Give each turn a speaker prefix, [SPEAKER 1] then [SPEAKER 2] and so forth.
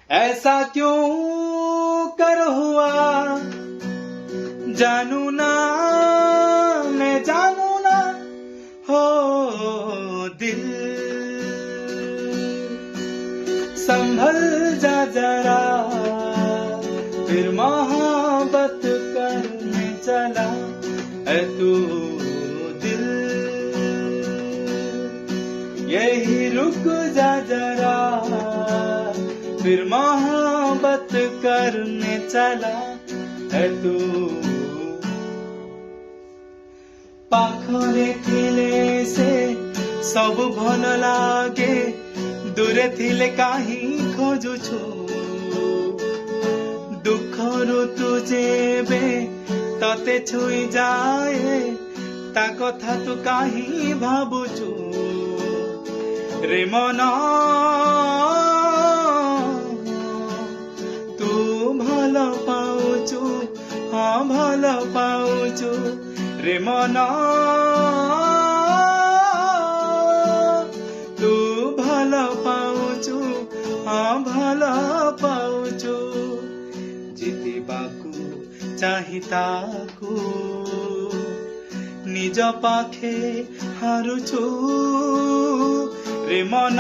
[SPEAKER 1] ऐसा क्यों कर हुआ जानू ना, मैं जानू ना हो दिल, संभल जा जरा फिर मोहब्बत करने चला है तू दिल, यही रुक जा जरा फिर मोहब्बत करने चला है तू। पाखरे थिले से सब भल लागे, दूरे थिले काहे खोजुछु, दुखरु तुझे बे तते छुई जाए ता कथा तू काहे भाबुछु रे मन, तू भल पाउछु, हाँ भल पाउछु रे मन, तू भल पाउछु, हाँ भल पाउछु, जितिबाकू चाहि ताकू निज पाखे हारुछु रे मन।